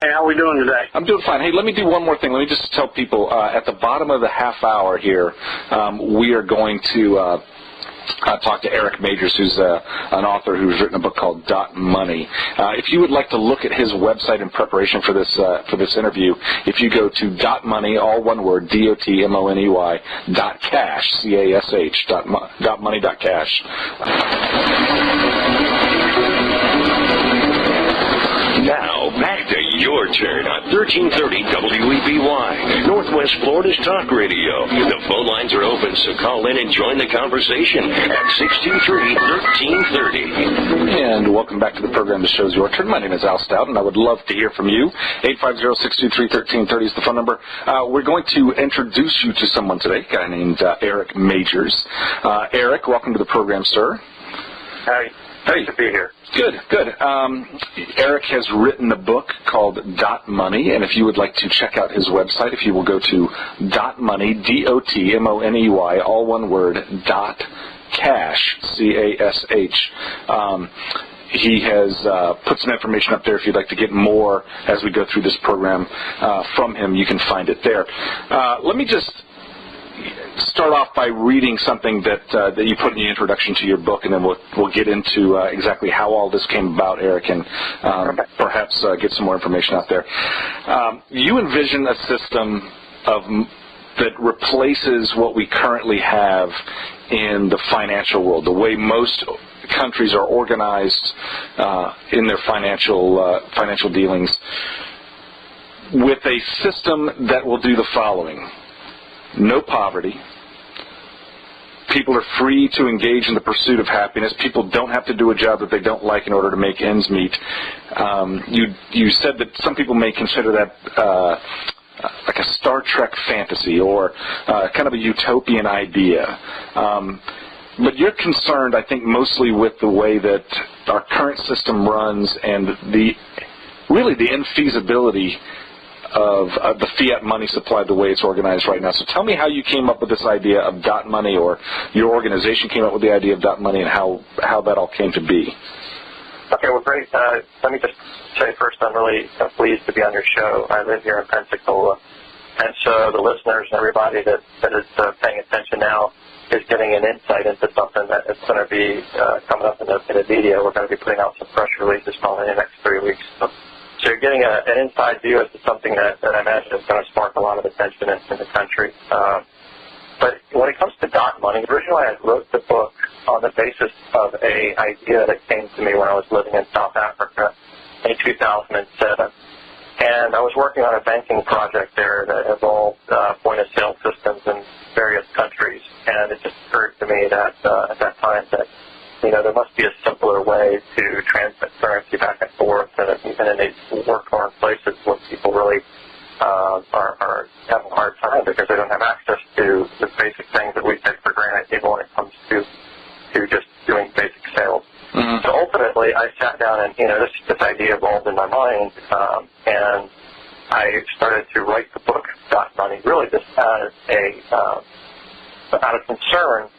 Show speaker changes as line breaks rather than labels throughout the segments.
Hey, how are we doing today?
I'm doing fine. Hey, let me do one more thing. Let me just tell people at the bottom of the half hour here, we are going to talk to Eric Majors, who's an author who's written a book called .Money. If you would like to look at his website in preparation for this interview, if you go to .money, all one word, DotMoney, .cash, C-A-S-H, .money.cash.
Now, back to your turn on 1330 WEBY, Northwest Florida's talk radio. The phone lines are open, so call in and join the conversation at 623-1330.
And welcome back to the program. The show's your turn. My name is Al Stout, and I would love to hear from you. 850-623-1330 is the phone number. We're going to introduce you to someone today, a guy named Eric Majors. Eric, welcome to the program, sir.
Hi. Nice to be here.
Good. Eric has written a book called .Money, and if you would like to check out his website, if you will go to .money, DotMoney, all one word, .cash, C-A-S-H. He has put some information up there. If you'd like to get more as we go through this program from him, you can find it there. Let me just start off by reading something that you put in the introduction to your book, and then we'll get into exactly how all this came about, Eric, and perhaps get some more information out there. You envision a system that replaces what we currently have in the financial world, the way most countries are organized in their financial dealings, with a system that will do the following. No poverty. People are free to engage in the pursuit of happiness. People don't have to do a job that they don't like in order to make ends meet. You said that some people may consider that like a Star Trek fantasy or kind of a utopian idea. But you're concerned, I think, mostly with the way that our current system runs and the infeasibility of the fiat money supply the way it's organized right now. So tell me how you came up with this idea of .money, or your organization came up with the idea of .money, and how that all came to be.
Okay, well, great. Let me just say first, I'm really pleased to be on your show. I live here in Pensacola, and so the listeners and everybody that is paying attention now is getting an insight into something that is going to be coming up in the media. We're going to be putting out some press releases probably in the next 3 weeks. So you're getting an inside view as to something that I imagine is going to spark a lot of attention in the country. But when it comes to .money, originally I wrote the book on the basis of an idea that came to me when I was living in South Africa in 2007. And I was working on a banking project there that involved point-of-sale systems in various countries. And it just occurred to me that at that time that there must be a simpler way to transmit currency back and forth, and even in these war-torn places where people really are have a hard time because they don't have access to the basic things that we take for granted, even when it comes to just doing basic sales. Mm-hmm. So ultimately, I sat down and this idea evolved in my mind, and I started to write the book .Money, really just as out of concern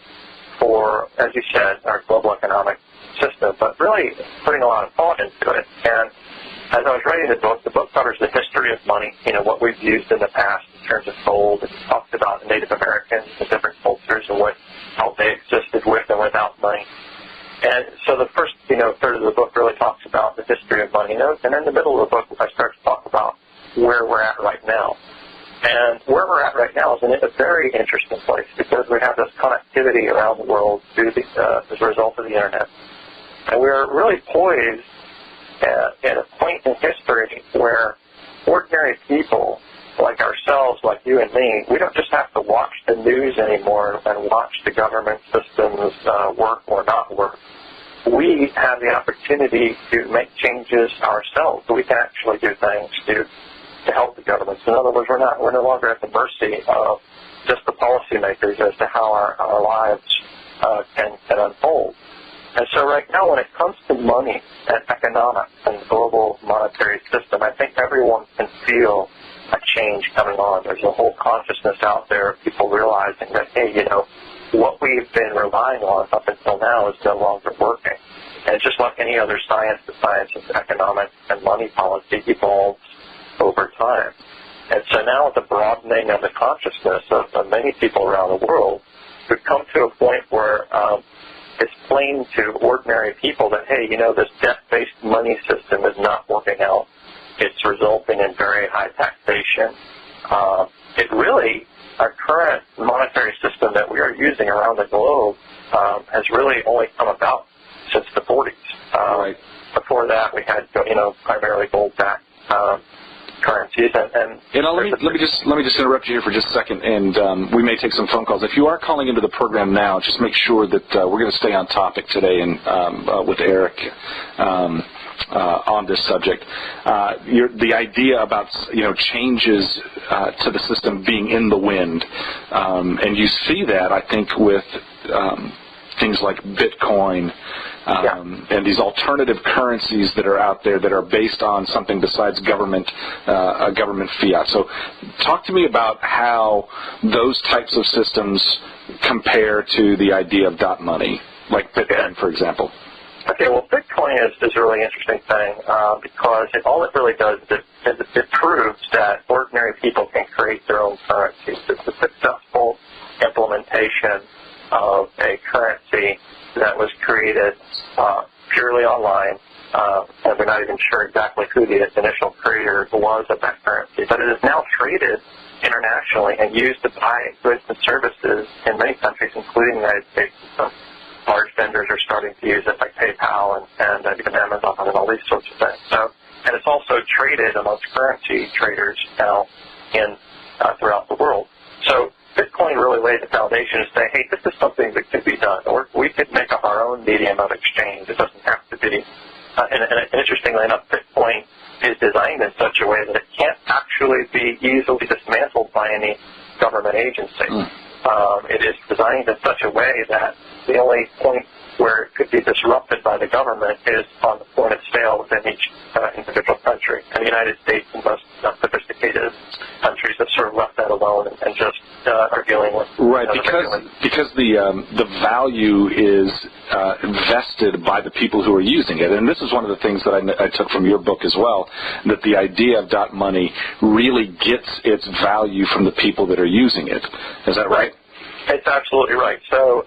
for, as you said, our global economic system, but really putting a lot of thought into it. And as I was writing the book covers the history of money, what we've used in the past in terms of gold. It talks about Native Americans, the different cultures, and how they existed with and without money. And so the first, third of the book really talks about the history of money. And in the middle of the book, I start to talk about where we're at right now. And where we're at right now is in a very interesting place because we have this connectivity around the world as a result of the Internet. And we're really poised at a point in history where ordinary people like ourselves, like you and me, we don't just have to watch the news anymore and watch the government systems work or not work. We have the opportunity to make changes ourselves. So we can actually do things to help the governments. In other words, we're no longer at the mercy of just the policymakers as to how our lives can unfold. And so right now, when it comes to money and economics and the global monetary system, I think everyone can feel a change coming on. There's a whole consciousness out there of people realizing that, hey, what we've been relying on up until now is no longer working. And just like any other science, the science of economic and money policy evolves So now with the broadening of the consciousness of many people around the world, we've come to a point where it's plain to ordinary people that, hey, this debt-based money system is not working out. It's resulting in very high taxation. Our current monetary system that we are using around the globe has really only come about since the 40s.
Right.
Before that, we had, primarily gold-backed currencies. And
let me just interrupt you here for just a second, and we may take some phone calls. If you are calling into the program now, just make sure that we're going to stay on topic today and with Eric on this subject. The idea about changes to the system being in the wind, and you see that, I think, with things like Bitcoin. And these alternative currencies that are out there that are based on something besides government fiat. So talk to me about how those types of systems compare to the idea of dot money, like Bitcoin, for example.
Okay, well, Bitcoin is a really interesting thing because all it really does is it proves that ordinary people can create their own currencies. It's a successful implementation of a currency that was created purely online, and we're not even sure exactly who the initial creator was of that currency, but it is now traded internationally and used to buy goods and services in many countries, including the United States. Some large vendors are starting to use it, like PayPal and even Amazon and all these sorts of things. And it's also traded amongst currency traders now throughout the world. So Bitcoin really laid the foundation to say, hey, this is something that could be done, or we could make up our own medium of exchange. It doesn't have to be. And interestingly enough, Bitcoin is designed in such a way that it can't actually be easily dismantled by any government agency. It is designed in such a way that the only point where it could be disrupted by the government is on the point of sale within each individual country. And the United States and most sophisticated countries have sort of left that alone and just are dealing with
because the value is vested by the people who are using it. And this is one of the things that I took from your book as well, that the idea of dot money really gets its value from the people that are using it. Is that right?
It's absolutely right. So,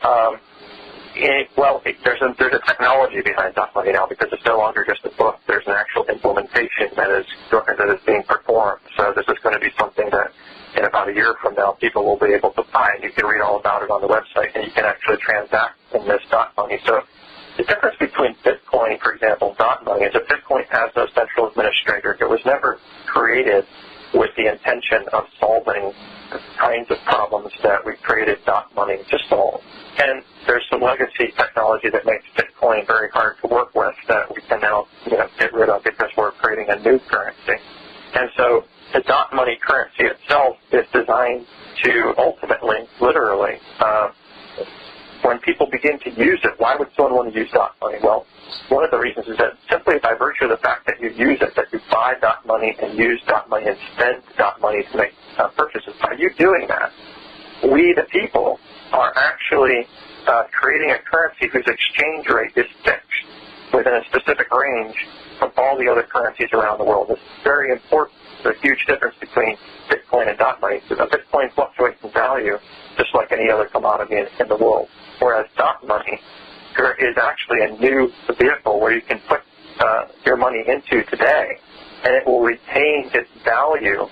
there's a technology behind DotMoney now because it's no longer just a book. There's an actual implementation that is being performed. So this is going to be something that in about a year from now people will be able to buy, and you can read all about it on the website, and you can actually transact in this DotMoney. So the difference between Bitcoin, for example, DotMoney, is that Bitcoin has no central administrator. It was never created with the intention of solving the kinds of problems that we created DotMoney to solve. And there's some legacy technology that makes Bitcoin very hard to work with that we can now get rid of because we're creating a new currency. And so the DotMoney currency itself is designed to ultimately, literally, when people begin to use it, why would someone want to use DotMoney? Well, one of the reasons is that simply by virtue of the fact that you use it, that you buy DotMoney and use DotMoney and spend DotMoney to make purchases, by you doing that, we, the people, are actually creating a currency whose exchange rate is fixed within a specific range from all the other currencies around the world. It's very important. There's a huge difference between Bitcoin and DotMoney. So Bitcoin fluctuates in value just like any other commodity in the world, whereas DotMoney is actually a new vehicle where you can put your money into today, and it will retain its value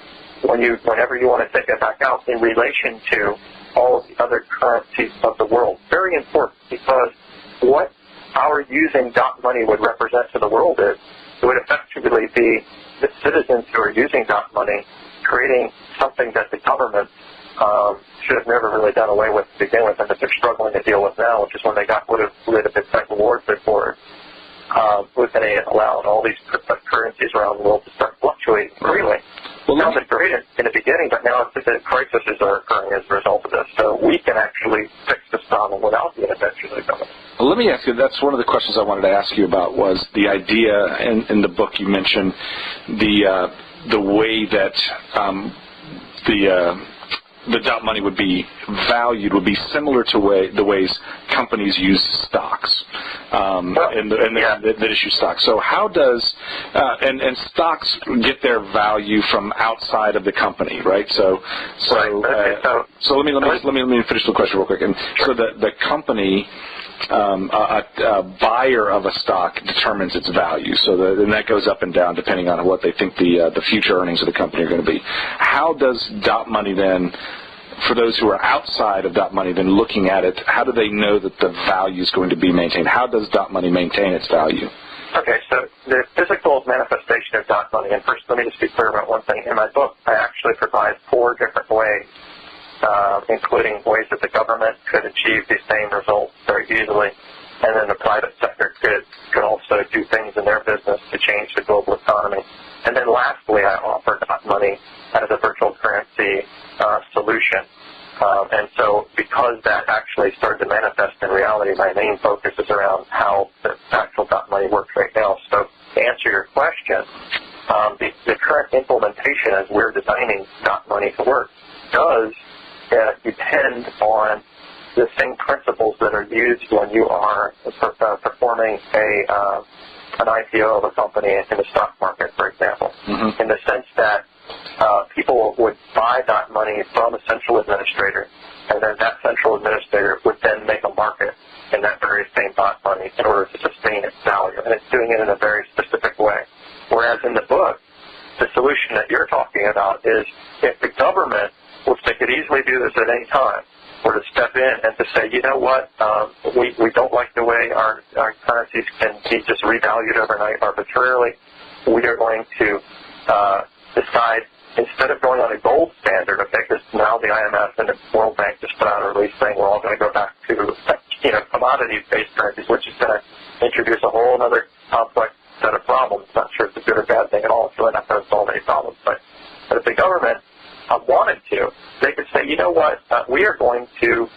whenever you want to take it back out in relation to all of the other currencies of the world. Very important, because what our using DotMoney would represent to the world is it would effectively be the citizens who are using DotMoney creating something that the government should have never really done away with to begin with, and that they're struggling to deal with now, which is when they got rid of the federal rewards report, was going to allow all these currencies around the world to start fluctuating freely. Well, it sounded great in the beginning, but now it's that crises are occurring as a result of this. So we can actually fix this problem without the intervention of the government.
Well, let me ask you, that's one of the questions I wanted to ask you about, was the idea in the book you mentioned, the way that the .money would be valued would be similar to the ways companies use stocks that issue stocks. So how does and stocks get their value from outside of the company, right? So let me finish the question real quick. And so the company. A buyer of a stock determines its value, and that goes up and down depending on what they think the future earnings of the company are going to be. How does .money then, for those who are outside of .money, then looking at it, how do they know that the value is going to be maintained? How does .money maintain its value?
Okay, so the physical manifestation of .money, and first let me just be clear about one thing. In my book, I actually provide 4 different ways, including ways that the government could achieve these same results very easily, and then the private sector could also do things in their business to change the global economy. And then lastly, I offer .money as a virtual currency solution. And so because that actually started to manifest in reality, my main focus is around how the actual .money works right now. So to answer your question, the current implementation as we're designing .money to work does depend on the same principles that are used when you are performing an IPO of a company in the stock market, for example, in the sense that people would buy .money from a central administrator, and then that central administrator would then make a market in that very same .money in order to sustain its value, and it's doing it in a very specific way. Whereas in the book, the solution that you're talking about is if the government, which they could easily do this at any time, were to step in and to say, you know what, we don't like the way our currencies can be just revalued overnight arbitrarily. We are going to decide, instead of going on a gold standard, okay, because now the IMF and the World Bank just put out a release saying we're all going to go back to commodity-based currencies, which is going to introduce a whole other complex set of problems. Not sure it's a good or bad thing at all. It's really not going to solve any problems. But if the government wanted to, they could say, you know what, we are going to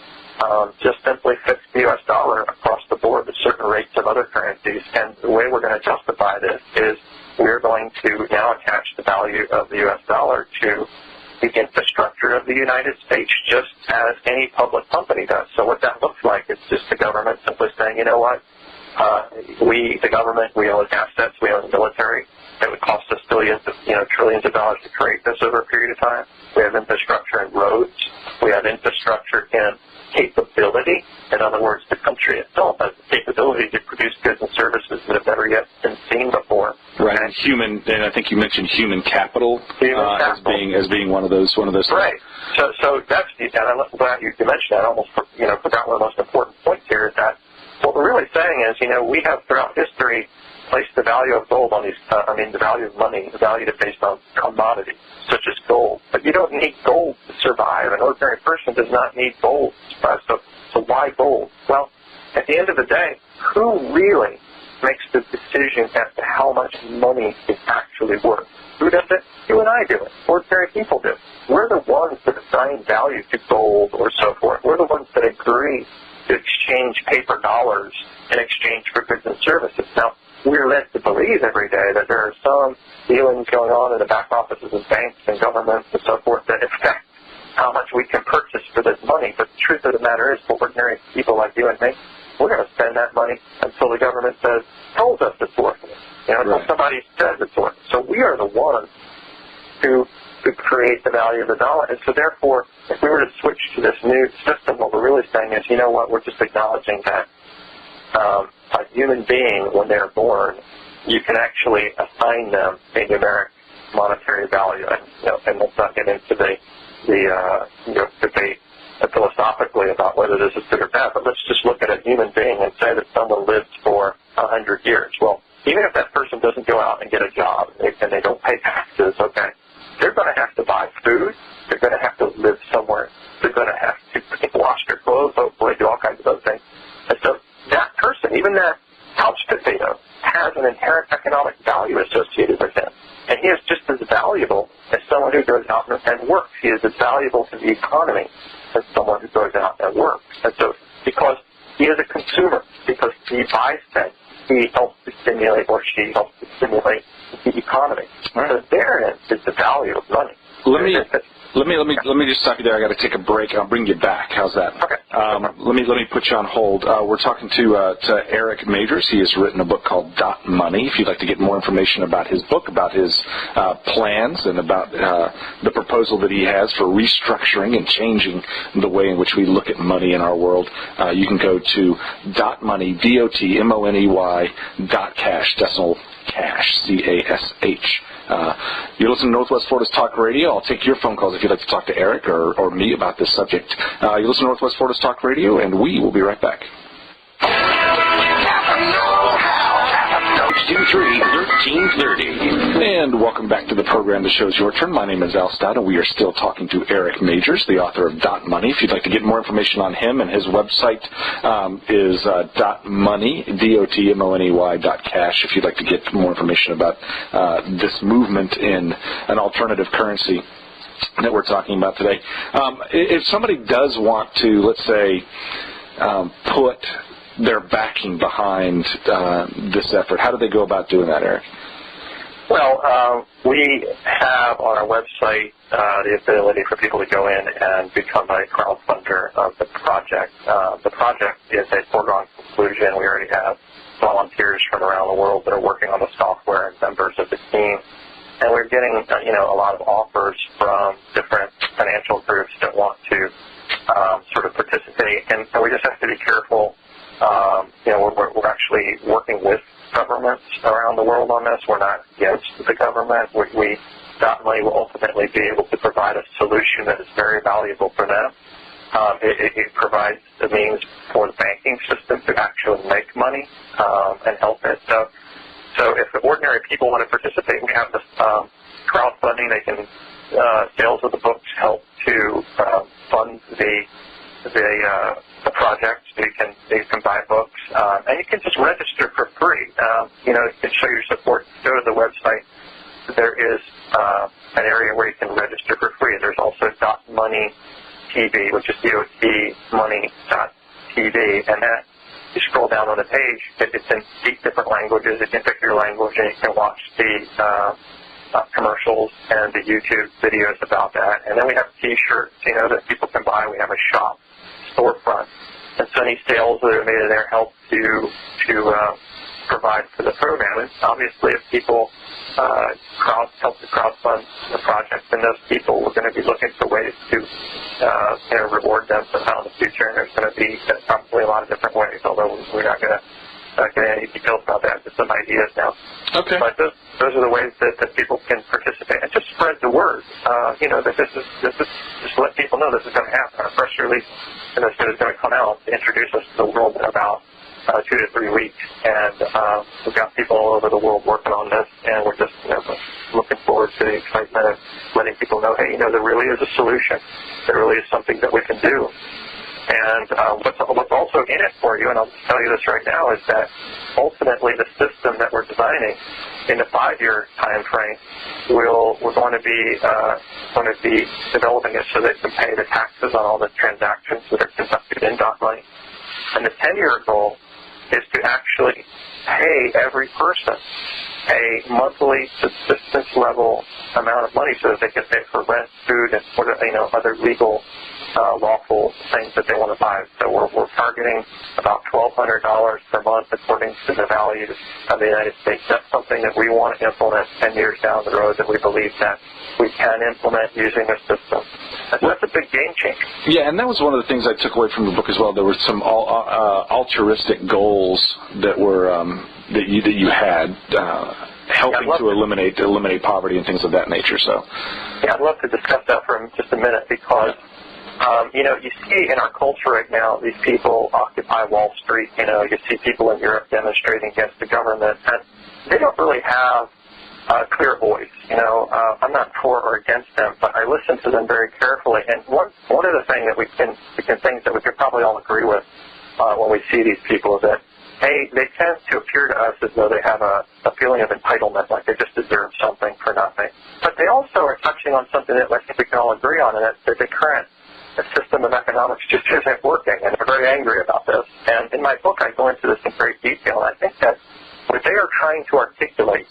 just simply fix the U.S. dollar across the board at certain rates of other currencies, and the way we're going to justify this is we're going to now attach the value of the U.S. dollar to the infrastructure of the United States, just as any public company does. So what that looks like is just the government simply saying, you know what, the government, we own assets, we own the military. It would cost us trillions of dollars to create this over a period of time. We have infrastructure in roads. We have infrastructure in capability. In other words, the country itself has the capability to produce goods and services that have never yet been seen before.
Right, and I think you mentioned human capital, as being one of those.
Right. So that's, and I'm glad you mentioned that. I almost forgot one of the most important points here is that what we're really saying is, we have throughout history placed the value of gold on these, the value of money, the value is based on commodities, such as gold. But you don't need gold to survive. An ordinary person does not need gold to survive. So why gold? Well, at the end of the day, who really makes the decision as to how much money is actually worth? Who does it? You and I do it. Ordinary people do. We're the ones that assign value to gold or so forth. We're the ones that agree to exchange paper dollars in exchange for goods and services. Now, we're led to believe every day that there are some dealings going on in the back offices of banks and governments and so forth that affect how much we can purchase for this money. But the truth of the matter is, for ordinary people like you and me, we're going to spend that money until the government tells us it's worth it. Until somebody says it's worth it. So we are the ones who create the value of the dollar. And so therefore, if we were to switch to this new system, what we're really saying is, you know what, we're just acknowledging that a human being, when they're born, you can actually assign them a numeric monetary value. And let's not get into the debate philosophically about whether this is good or bad, but let's just look at a human being and say that someone lives for 100 years. Well, even if that person doesn't go out and get a job and they don't pay taxes, okay, they're going to have to buy food. They're going to have to live somewhere. They're going to have to wash their clothes, hopefully do all kinds of other things. And so that person, even that couch potato, has an inherent economic value associated with him. And he is just as valuable as someone who goes out and works. He is as valuable to the economy as someone who goes out and works. And so because he is a consumer, because he buys things, he helps to stimulate, or she helps to stimulate the economy. Right. So therein is the value of money.
Let let me just stop you there. I got to take a break. I'll bring you back. How's that?
Okay.
Let me put you on hold. We're talking to Eric Majors. He has written a book called DotMoney. If you'd like to get more information about his book, about his plans, and about the proposal that he has for restructuring and changing the way in which we look at money in our world, you can go to DotMoney, DotMoney, .cash, decimal cash, CASH. You listen to Northwest Florida's Talk Radio. I'll take your phone calls if you'd like to talk to Eric or me about this subject. You listen to Northwest Florida's Talk Radio, and we will be right back. 623-1330. And welcome back to the program. The show's your turn. My name is Al Stout, and we are still talking to Eric Majors, the author of DotMoney. If you'd like to get more information on him, and his website is DotMoney, DotMoney, .cash. If you'd like to get more information about this movement in an alternative currency that we're talking about today. If somebody does want to, let's say, put their backing behind this effort, how do they go about doing that, Eric?
Well, we have on our website the ability for people to go in and become a crowdfunder of the project. The project is a foregone conclusion. We already have volunteers from around the world that are working on the software and members of the team. And we're getting, a lot of offers from different financial groups that want to sort of participate. And we just have to be careful. We're actually working with governments around the world on this. We're not against the government. DotMoney will ultimately be able to provide a solution that is very valuable for them. It provides the means for the banking system to actually make money and help it. So if the ordinary people want to participate, we have this crowdfunding. They can sales of the books help to fund the project. You can buy books, and you can just register for free. You can show your support. Go to the website. There is an area where you can register for free. There's also DotMoney.TV, which is DotMoney.TV, and that you scroll down on the page. It's in 8 different languages. You can pick your language, and you can watch the commercials and the YouTube videos about that. And then we have T-shirts, that people can buy. We have a shop storefront. And so any sales that are made in there help to provide for the program. And obviously, if people help to crowdfund the project, then those people we're going to be looking for ways to reward them somehow in the future. And there's going to be probably a lot of different ways, although we're not going to get any details about that. Just some ideas now.
Okay.
But those are the ways that people can participate, and just spread the word. That this is just let people know this is going to happen. Our press release is going to come out to introduce us to the world in about 2 to 3 weeks, and we've got people all over the world working on this, and we're just looking forward to the excitement of letting people know, hey, there really is a solution. There really is something that we can do. And what's also in it for you, and I'll just tell you this right now, is that ultimately the system that we're designing in the 5-year time frame, we're going to be developing it so that it can pay the taxes on all the transactions that are conducted in DotMoney. And the 10-year goal is to actually pay every person a monthly subsistence level amount of money so that they can pay for rent, food, and other legal lawful things that they want to buy. So we're targeting about $1,200 per month according to the values of the United States. That's something that we want to implement 10 years down the road, that we believe that we can implement using a system. And so that's a big game changer.
Yeah, and that was one of the things I took away from the book as well. There were some altruistic goals that were that you had. Helping to eliminate poverty and things of that nature. So,
yeah, I'd love to discuss that for just a minute because, you see in our culture right now, these people occupy Wall Street. You see people in Europe demonstrating against the government, and they don't really have a clear voice. I'm not for or against them, but I listen to them very carefully. And one of the things that we can probably all agree with when we see these people is that, hey, they tend to appear to us as though they have a feeling of entitlement, like they just deserve something for nothing. But they also are touching on something that I think we can all agree on, and that's that the current system of economics just isn't working, and they're very angry about this. And in my book, I go into this in great detail, and I think that what they are trying to articulate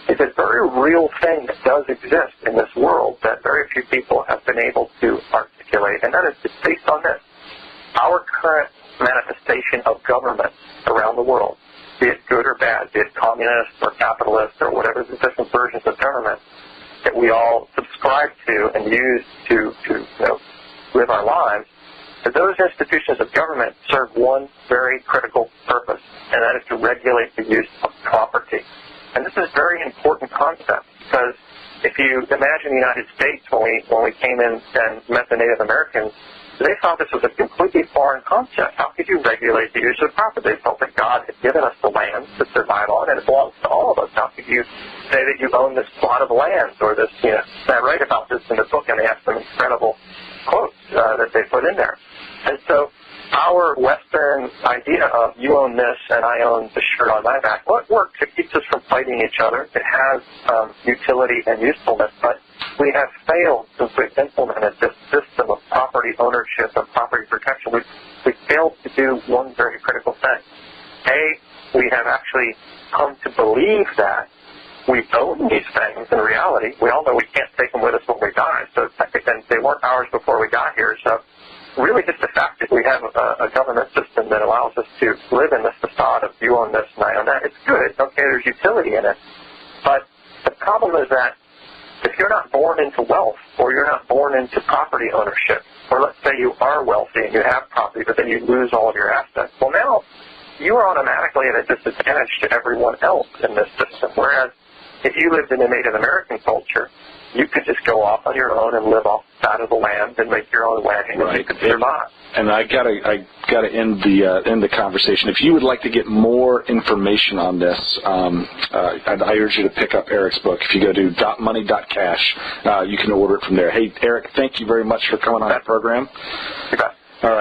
is a very real thing that does exist in this world that very few people have been able to articulate, and that is it's based on this. Our current manifestation of government around the world, be it good or bad, be it communist or capitalist or whatever the different versions of government that we all subscribe to and use to live our lives, that those institutions of government serve one very critical purpose, and that is to regulate the use of property. And this is a very important concept because if you imagine the United States when we came in and met the Native Americans, they thought this was a completely foreign concept. How could you regulate the use of property? They felt that God had given us the land to survive on, and it belongs to all of us. How could you say that you own this plot of land or this, I write about this in the book, and they have some incredible quotes that they put in there. And so our Western idea of you own this and I own the shirt on my back, well, it works. It keeps us from fighting each other. It has utility and usefulness, but we have failed since we've implemented this system of property ownership and property protection. We've failed to do one very critical thing. A, we have actually come to believe that we own these things in reality. We all know we can't take them with us when we die, so technically they weren't ours before we got here. So really just the fact that we have a government system that allows us to live in this facade of you own this and I own that, it's good. Okay, there's utility in it. But the problem is that if you're not born into wealth or you're not born into property ownership, or let's say you are wealthy and you have property, but then you lose all of your assets, well, now you are automatically at a disadvantage to everyone else in this system. Whereas if you lived in a Native American culture, you could just go off on your own and live off the side of the land and make your own wagon and you could survive.
And I gotta end the conversation. If you would like to get more information on this, I urge you to pick up Eric's book. If you go to DotMoney.cash, you can order it from there. Hey, Eric, thank you very much for coming on the program.
You bet.
All right.